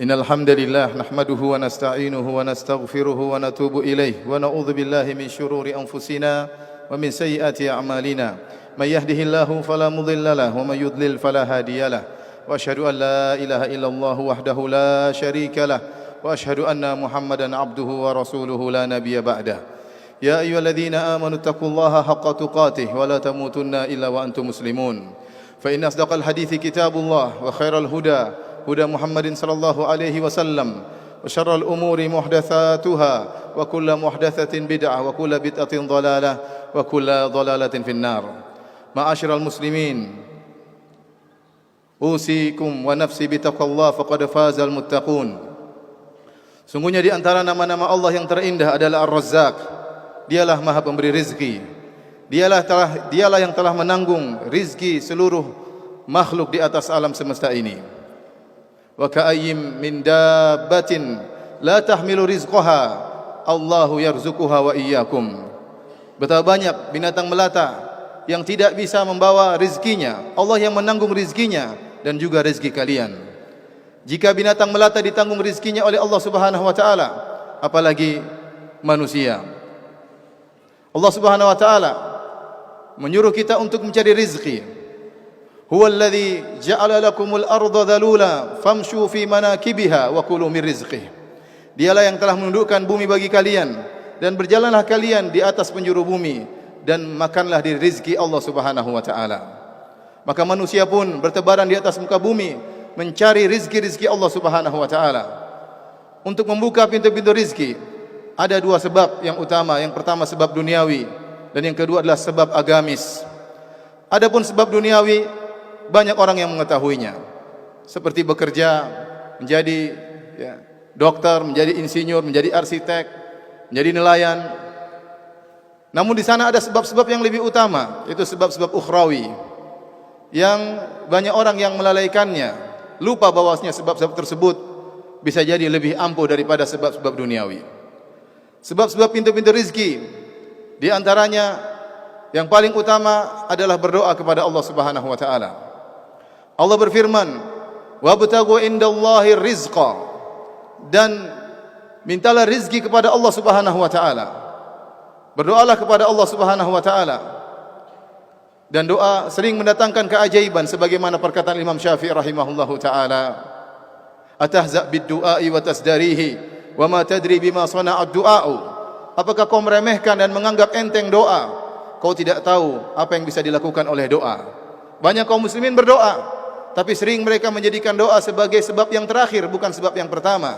Innal hamdalillah nahmaduhu wa nasta'inuhu wa nastaghfiruhu wa natubu ilayh wa na'udzu billahi min shururi anfusina wa min sayyiati a'malina. May yahdihillahu fala mudilla lahu wa may yudlil fala hadiyalah. Wa asyhadu an la ilaha illallah wahdahu la syarika lah wa asyhadu anna Muhammadan abduhu wa rasuluhu la nabiyya ba'dah. Ya ayyuhalladzina amanu taqullaha haqqa tuqatih wa la tamutunna illa wa antum muslimun. Fa inna asdaqal hadithi kitabullah wa khairal huda huda Muhammadin sallallahu alaihi wasallam wa syarrul umuri muhdatsatuha wa kullu muhdatsatin bid'ah wa kullu bid'atin dhalalah wa kullu dhalalatin finnar. Ma'asyiral muslimin, usikum wa nafsi bitaqwallah faqad fazal muttaqun. Sungguhnya di antara nama-nama Allah yang terindah adalah Ar-Razzaq. Dialah Maha Pemberi rizki. Dialah yang telah menanggung rizki seluruh makhluk di atas alam semesta ini. Wa ka'ayyim min dabbatin la tahmilu rizqaha Allahu yarzuquha wa iyyakum. Betapa banyak binatang melata yang tidak bisa membawa rizkinya, Allah yang menanggung rizkinya dan juga rizki kalian. Jika binatang melata ditanggung rizkinya oleh Allah Subhanahu wa taala, apalagi manusia. Allah Subhanahu wa taala menyuruh kita untuk mencari rizki. Huwallazi ja'ala lakumul arda dhalula famshu fi manakibiha wa kulu min rizqihi. Dialah yang telah menundukkan bumi bagi kalian dan berjalanlah kalian di atas penjuru bumi dan makanlah dari rizki Allah Subhanahu wa taala. Maka manusia pun bertebaran di atas muka bumi mencari rizki-rizki Allah Subhanahu wa taala. Untuk membuka pintu-pintu rizki ada dua sebab yang utama. Yang pertama sebab duniawi dan yang kedua adalah sebab agamis. Adapun sebab duniawi banyak orang yang mengetahuinya, seperti bekerja, menjadi dokter, menjadi insinyur, menjadi arsitek, menjadi nelayan. Namun di sana ada sebab-sebab yang lebih utama, yaitu sebab-sebab ukhrawi, yang banyak orang yang melalaikannya, lupa bahwasanya sebab-sebab tersebut bisa jadi lebih ampuh daripada sebab-sebab duniawi. Sebab-sebab pintu-pintu rizki, di antaranya yang paling utama adalah berdoa kepada Allah Subhanahu wa taala. Allah berfirman, "Wabtaghu indallahi rizqa," dan mintalah rizki kepada Allah Subhanahu wa taala. Berdoalah kepada Allah Subhanahu wa taala. Dan doa sering mendatangkan keajaiban sebagaimana perkataan Imam Syafi'i rahimahullahu taala, "Atahza bid-du'a'i wa tasdarihi wa ma tadri bima sana'ad du'a'u." Apakah kau meremehkan dan menganggap enteng doa? Kau tidak tahu apa yang bisa dilakukan oleh doa. Banyak kaum muslimin berdoa, tapi sering mereka menjadikan doa sebagai sebab yang terakhir, bukan sebab yang pertama.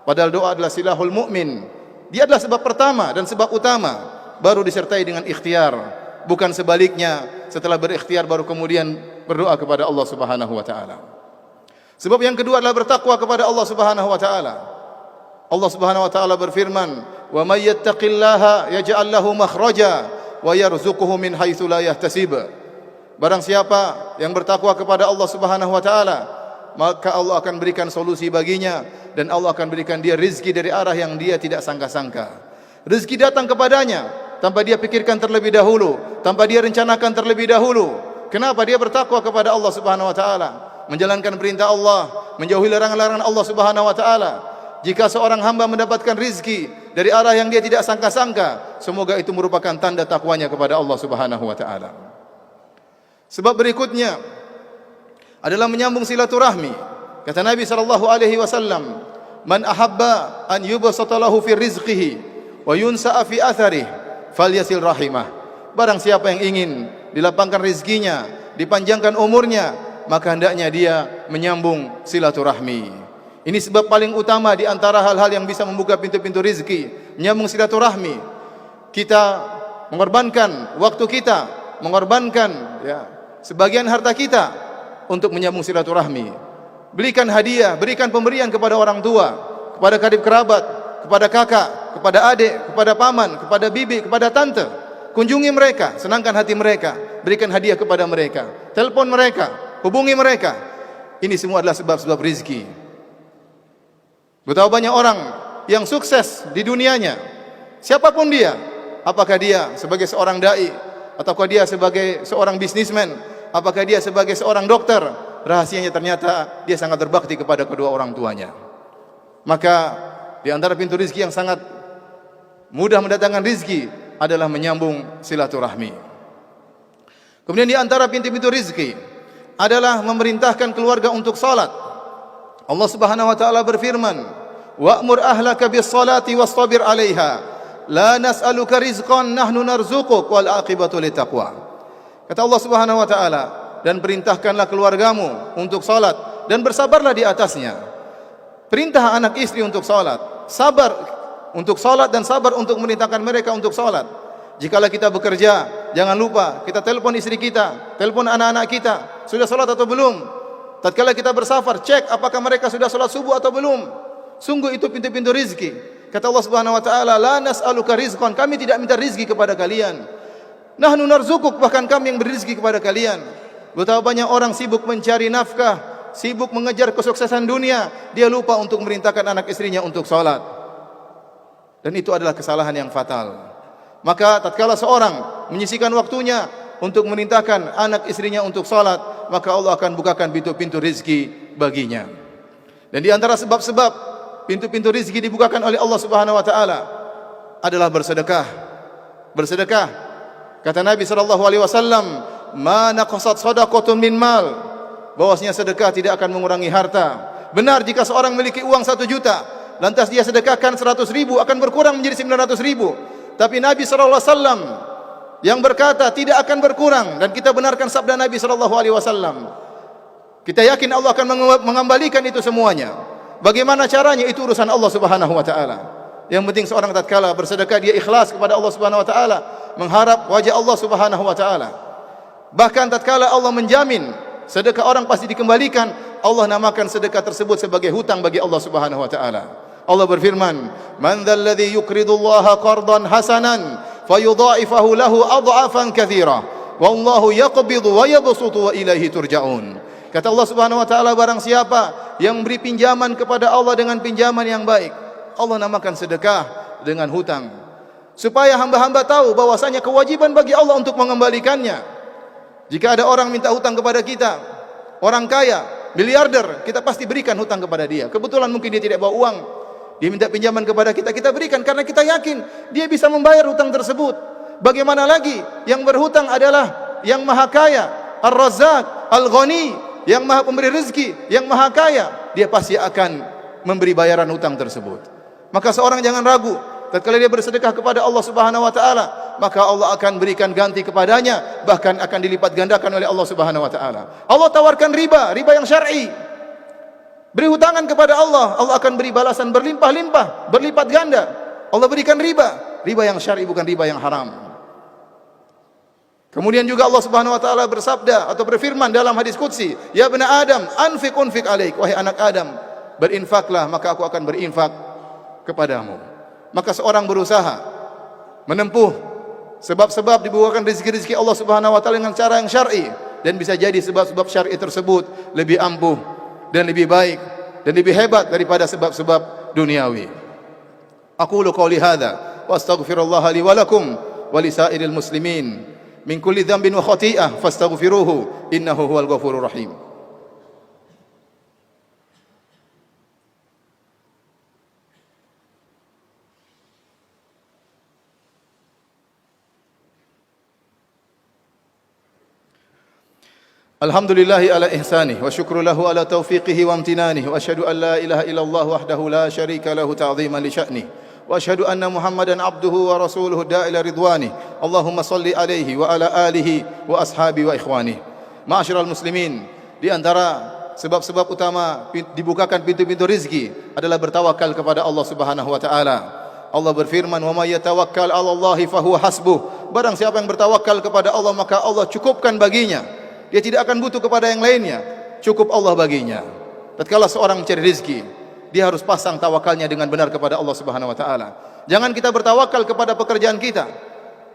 Padahal doa adalah silahul mu'min. Dia adalah sebab pertama dan sebab utama, baru disertai dengan ikhtiar. Bukan sebaliknya, setelah berikhtiar baru kemudian berdoa kepada Allah Subhanahu wa taala. Sebab yang kedua adalah bertakwa kepada Allah Subhanahu wa taala. Allah Subhanahu wa taala berfirman, "Wa may yattaqillaha yaj'al lahu makhraja wa yarzuquhu min haitsu la yahtasib." Barang siapa yang bertakwa kepada Allah Subhanahu wa taala, maka Allah akan berikan solusi baginya dan Allah akan berikan dia rezeki dari arah yang dia tidak sangka-sangka. Rezeki datang kepadanya tanpa dia pikirkan terlebih dahulu, tanpa dia rencanakan terlebih dahulu. Kenapa? Dia bertakwa kepada Allah Subhanahu wa taala, menjalankan perintah Allah, menjauhi larangan-larangan Allah Subhanahu wa taala. Jika seorang hamba mendapatkan rezeki dari arah yang dia tidak sangka-sangka, semoga itu merupakan tanda takwanya kepada Allah Subhanahu wa taala. Sebab berikutnya adalah menyambung silaturahmi. Kata Nabi sallallahu alaihi wasallam, "Man ahabba an yubsata lahu fi rizqihi wa yunsa'a fi atharihi falyasil rahimah." Barang siapa yang ingin dilapangkan rezekinya, dipanjangkan umurnya, maka hendaknya dia menyambung silaturahmi. Ini sebab paling utama di antara hal-hal yang bisa membuka pintu-pintu rezeki, menyambung silaturahmi. Kita mengorbankan waktu kita, mengorbankan sebagian harta kita untuk menyambung silaturahmi. Berikan hadiah, berikan pemberian kepada orang tua, kepada karib kerabat, kepada kakak, kepada adik, kepada paman, kepada bibi, kepada tante. Kunjungi mereka, senangkan hati mereka, berikan hadiah kepada mereka, telepon mereka, hubungi mereka. Ini semua adalah sebab-sebab rezeki. Betapa banyak orang yang sukses di dunianya, siapapun dia, apakah dia sebagai seorang dai, ataukah dia sebagai seorang bisnismen, apakah dia sebagai seorang dokter, rahasianya ternyata dia sangat berbakti kepada kedua orang tuanya. Maka di antara pintu rizki yang sangat mudah mendatangkan rizki adalah menyambung silaturahmi. Kemudian di antara pintu-pintu rizki adalah memerintahkan keluarga untuk salat. Allah Subhanahu wa taala berfirman, "Wa'mur ahlaka bis-salati wastabir 'alaiha. La nas'aluka rizqan nahnu narzuquk wal 'aqibatu littaqwa." Kata Allah Subhanahu wa taala, dan perintahkanlah keluargamu untuk salat dan bersabarlah di atasnya. Perintah anak istri untuk salat, sabar untuk salat dan sabar untuk memerintahkan mereka untuk salat. Jikalau kita bekerja, jangan lupa kita telepon istri kita, telepon anak-anak kita, sudah salat atau belum? Tatkala kita bersafar, cek apakah mereka sudah salat subuh atau belum. Sungguh itu pintu-pintu rizki. Kata Allah Subhanahu wa taala, "La nas'aluka rizqan." Kami tidak minta rizki kepada kalian. "Nahnu narzuquk." Bahkan kami yang beri rizki kepada kalian. Betapa banyak orang sibuk mencari nafkah, sibuk mengejar kesuksesan dunia, dia lupa untuk memerintahkan anak istrinya untuk salat. Dan itu adalah kesalahan yang fatal. Maka tatkala seorang menyisihkan waktunya untuk memerintahkan anak istrinya untuk salat, maka Allah akan bukakan pintu-pintu rizki baginya. Dan di antara sebab-sebab pintu-pintu rizki dibukakan oleh Allah Subhanahu wa taala adalah bersedekah. Bersedekah. Kata Nabi sallallahu alaihi wasallam, "Ma naqasat shadaqatun min mal." Bahwasanya sedekah tidak akan mengurangi harta. Benar jika seorang memiliki uang 1 juta, lantas dia sedekahkan 100.000 akan berkurang menjadi 900.000. Tapi Nabi sallallahu alaihi wasallam yang berkata tidak akan berkurang, dan kita benarkan sabda Nabi sallallahu alaihi wasallam. Kita yakin Allah akan mengembalikan itu semuanya. Bagaimana caranya itu urusan Allah Subhanahu wa taala. Yang penting seorang tatkala bersedekah dia ikhlas kepada Allah Subhanahu wa taala, mengharap wajah Allah Subhanahu wa taala. Bahkan tatkala Allah menjamin sedekah orang pasti dikembalikan, Allah namakan sedekah tersebut sebagai hutang bagi Allah Subhanahu wa taala. Allah berfirman, "Man dzal ladzi yuqridullaha qardan hasanan fayudha'ifahu lahu adha'afan katsira wallahu yaqbidu wa yabsutu wa ilaihi turja'un." Kata Allah Subhanahu wa taala, barang siapa yang beri pinjaman kepada Allah dengan pinjaman yang baik, Allah namakan sedekah dengan hutang, supaya hamba-hamba tahu bahwasanya kewajiban bagi Allah untuk mengembalikannya. Jika ada orang minta hutang kepada kita, orang kaya, miliarder, kita pasti berikan hutang kepada dia. Kebetulan mungkin dia tidak bawa uang, dia minta pinjaman kepada kita, kita berikan karena kita yakin dia bisa membayar hutang tersebut. Bagaimana lagi yang berhutang adalah yang maha kaya, Ar-Razzaq, Al-Ghani, yang maha pemberi rezeki, yang maha kaya, dia pasti akan memberi bayaran hutang tersebut. Maka seorang jangan ragu, tatkala dia bersedekah kepada Allah Subhanahu wa taala, maka Allah akan berikan ganti kepadanya, bahkan akan dilipat gandakan oleh Allah Subhanahu wa taala. Allah tawarkan riba, riba yang syar'i. Beri hutangan kepada Allah, Allah akan beri balasan berlimpah-limpah, berlipat ganda. Allah berikan riba, riba yang syar'i bukan riba yang haram. Kemudian juga Allah Subhanahu wa taala bersabda atau berfirman dalam hadis qudsi, "Ya bani Adam, anfiq unfiq alaik." Wahai anak Adam, berinfaklah maka aku akan berinfak kepadamu. Maka seorang berusaha menempuh sebab-sebab dibukakan rezeki-rezeki Allah Subhanahu wa taala dengan cara yang syar'i, dan bisa jadi sebab-sebab syar'i tersebut lebih ampuh dan lebih baik dan lebih hebat daripada sebab-sebab duniawi. Aqulu qouli hadza wa astaghfirullaha li wa lakum wa lisairil muslimin min kulli dhanbin wa khati'ah fastaghfiruhu innahu huwal ghafurur rahim. Alhamdulillahi ala ihsanih wa syukru lahu ala taufiqihi wa amtinanih wa asyhadu an la ilaha illallah wahdahu la syarika lahu ta'ziman li sya'nih wa asyhadu anna Muhammadan abduhu wa rasuluhu da'ila ridwanih. Allahumma salli alaihi wa ala alihi wa ashabi wa ikhwanih. Ma'asyiral muslimin, di antara sebab-sebab utama dibukakan pintu-pintu rezeki adalah bertawakal kepada Allah Subhanahu wa taala. Allah berfirman, "Wa may yatawakkal 'ala Allahi fahuwa hasbuh." Barang siapa yang bertawakal kepada Allah, maka Allah cukupkan baginya. Dia tidak akan butuh kepada yang lainnya, cukup Allah baginya. Tatkala seorang mencari rezeki, dia harus pasang tawakalnya dengan benar kepada Allah Subhanahu wa taala. Jangan kita bertawakal kepada pekerjaan kita.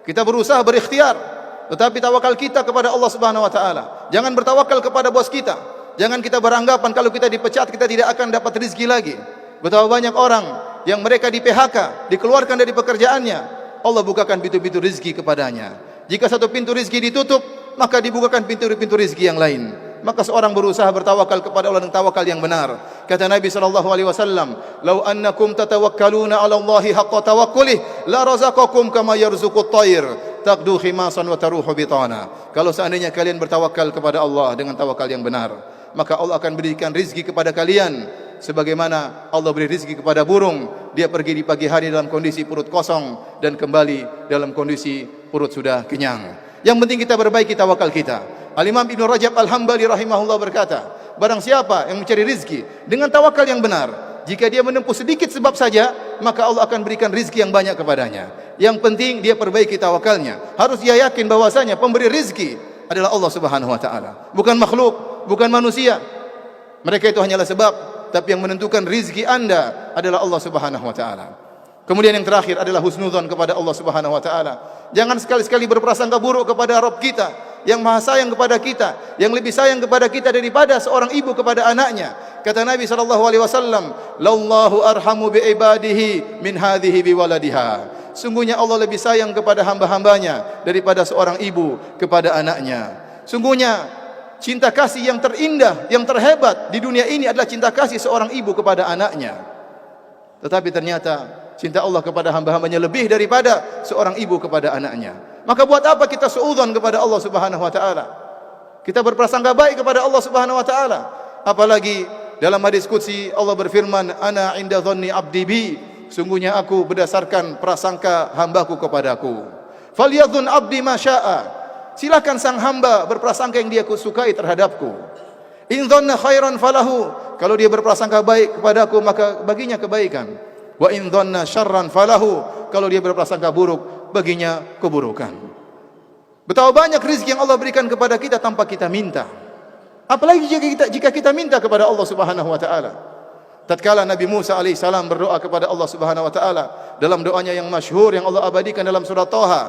Kita berusaha berikhtiar, tetapi tawakal kita kepada Allah Subhanahu wa taala. Jangan bertawakal kepada bos kita. Jangan kita beranggapan kalau kita dipecat kita tidak akan dapat rezeki lagi. Betapa banyak orang yang mereka di PHK, dikeluarkan dari pekerjaannya, Allah bukakan pintu-pintu rezeki kepadanya. Jika satu pintu rezeki ditutup, maka dibukakan pintu-pintu rezeki yang lain. maka seorang berusaha bertawakal kepada Allah dengan tawakal yang benar. Kata Nabi SAW, "Lau annakum tatawakkaluna 'ala Allahi haqqa tawakkulih, la razaqakum kama yarzuqut tayr, taqdu khimasan wa taruhu bitana." Kalau seandainya kalian bertawakal kepada Allah dengan tawakal yang benar, maka Allah akan berikan rizki kepada kalian sebagaimana Allah beri rizki kepada burung. Dia pergi di pagi hari dalam kondisi perut kosong dan kembali dalam kondisi perut sudah kenyang. Yang penting kita perbaiki tawakal kita. Al-Imam Ibn Rajab Al-Hambali rahimahullah berkata, barang siapa yang mencari rizki dengan tawakal yang benar, jika dia menempuh sedikit sebab saja, maka Allah akan berikan rizki yang banyak kepadanya. Yang penting dia perbaiki tawakalnya. Harus dia yakin bahwasanya pemberi rizki adalah Allah Subhanahu wa taala, bukan makhluk, bukan manusia. Mereka itu hanyalah sebab, tapi yang menentukan rizki anda adalah Allah Subhanahu wa taala. Kemudian yang terakhir adalah husnudzon kepada Allah Subhanahu wa taala. Jangan sekali-sekali berprasangka buruk kepada Rabb kita yang Maha sayang kepada kita, yang lebih sayang kepada kita daripada seorang ibu kepada anaknya. Kata Nabi SAW, "Lallahu arhamu bi ibadihi min hadhihi bi waladiha." Sungguhnya Allah lebih sayang kepada hamba-hambanya daripada seorang ibu kepada anaknya. Sungguhnya cinta kasih yang terindah, yang terhebat di dunia ini adalah cinta kasih seorang ibu kepada anaknya. Tetapi ternyata cinta Allah kepada hamba-hambanya lebih daripada seorang ibu kepada anaknya. Maka buat apa kita suudzon kepada Allah Subhanahu wa taala? Kita berprasangka baik kepada Allah Subhanahu wa taala. Apalagi dalam hadis qudsi Allah berfirman, "Ana 'inda dhanni 'abdi bi." Sungguhnya aku berdasarkan prasangka hambaku kepadaku. "Falyadhun 'abdi ma syaa." Silakan sang hamba berprasangka yang dia sukai terhadapku. "In dhanna khairan falahu." Kalau dia berprasangka baik kepadaku, maka baginya kebaikan. "Wa in dhanna syarran falahu." Kalau dia berprasangka buruk, baginya keburukan. Betapa banyak rezeki yang Allah berikan kepada kita tanpa kita minta. Apalagi jika kita minta kepada Allah Subhanahu wa taala. Tatkala Nabi Musa alaihissalam berdoa kepada Allah Subhanahu wa taala dalam doanya yang masyhur yang Allah abadikan dalam surah Thaha,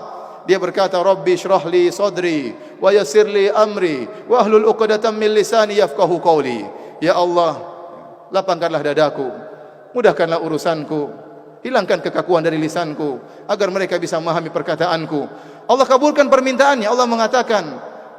dia berkata, "Rabbi shrah li sadri wa yassir li amri wa ahlul 'uqdatam min lisani yafqahu qawli." Ya Allah, lapangkanlah dadaku, mudahkanlah urusanku, hilangkan kekakuan dari lisanku agar mereka bisa memahami perkataanku. Allah kabulkan permintaannya. Allah mengatakan,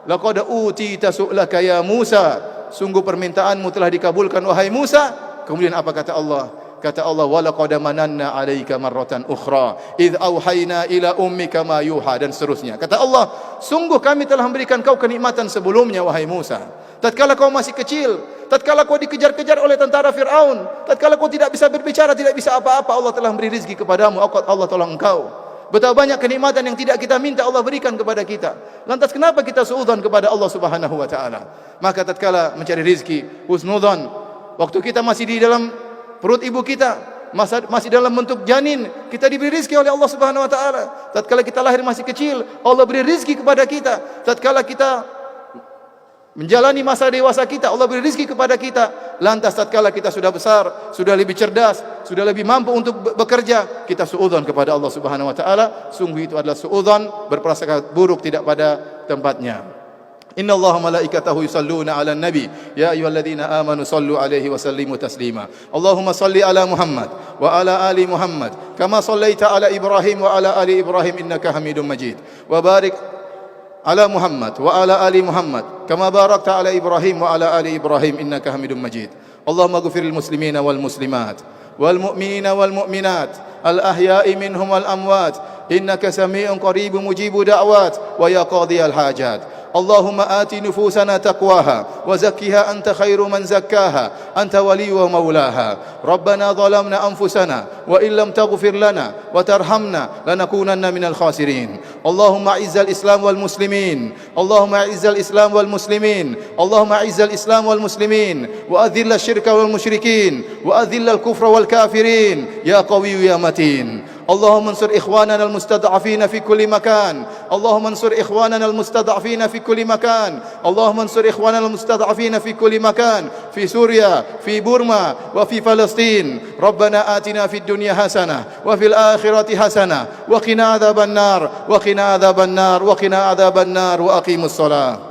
"Laqad utita su'laka ya Musa." Sungguh permintaanmu telah dikabulkan wahai Musa. Kemudian apa kata Allah? Kata Allah, "Wa laqad mananna 'alaika marratan ukhra idz auhayna ila ummika ma yuha." Dan seterusnya. Kata Allah, sungguh kami telah memberikan kau kenikmatan sebelumnya wahai Musa. Tatkala kau masih kecil, tatkala kau dikejar-kejar oleh tentara Fir'aun, tatkala kau tidak bisa berbicara, tidak bisa apa-apa, Allah telah memberi rezeki kepadamu, Allah tolong engkau. Betapa banyak kenikmatan yang tidak kita minta Allah berikan kepada kita. Lantas kenapa kita suudzon kepada Allah Subhanahu wa taala? Maka tatkala mencari rezeki, husnudzon. Waktu kita masih di dalam perut ibu kita, masih dalam bentuk janin, kita diberi rezeki oleh Allah Subhanahu wa taala. Tatkala kita lahir masih kecil, Allah beri rezeki kepada kita. Tatkala kita menjalani masa dewasa kita, Allah beri rezeki kepada kita. Lantas tatkala kita sudah besar, sudah lebih cerdas, sudah lebih mampu untuk bekerja, kita suudzon kepada Allah Subhanahu wa taala. Sungguh itu adalah suudzon, berprasangka buruk tidak pada tempatnya. Inna Allaha malaikatahu yusalluna 'alan nabi ya ayyuhalladzina amanu sallu 'alaihi wa sallimu taslima. Allahumma salli ala Muhammad wa ala ali Muhammad kama sallaita ala Ibrahim wa ala ali Ibrahim innaka Hamidum Majid. Wa barik ala Muhammad wa ala ali Muhammad kama barakta ala Ibrahim wa ala ali Ibrahim innaka Hamidum Majid. Allahumma ighfiril muslimina wal muslimat wal mu'minina wal mu'minat al ahya'i minhum wal amwat innaka sami'un qaribun mujibud da'wat wa ya qadhiyal hajat. Allahumma ati nufusana taqwaha wa zakkiha anta khairu man zakkaha anta wali wa maulaha. Rabbana zalamna anfusana wa illam taghfir lana wa tarhamna lanakunanna minal khasirin. Allahumma izzal islam wal muslimin, Allahumma izzal islam wal muslimin, Allahumma izzal islam wal muslimin wa adhilla syirka wal musyrikin wa adhilla al kufra wal kafirin ya qawiyyu ya matin. اللهم انصر إخواننا المستضعفين في كل مكان. اللهم انصر إخواننا المستضعفين في كل مكان. اللهم انصر إخواننا المستضعفين في كل مكان، في سوريا، في بورما، وفي فلسطين. ربنا آتنا في الدنيا حسنة وفي الآخرة حسنة وقنا عذاب النار وقنا عذاب النار وقنا عذاب النار وأقيموا الصلاة.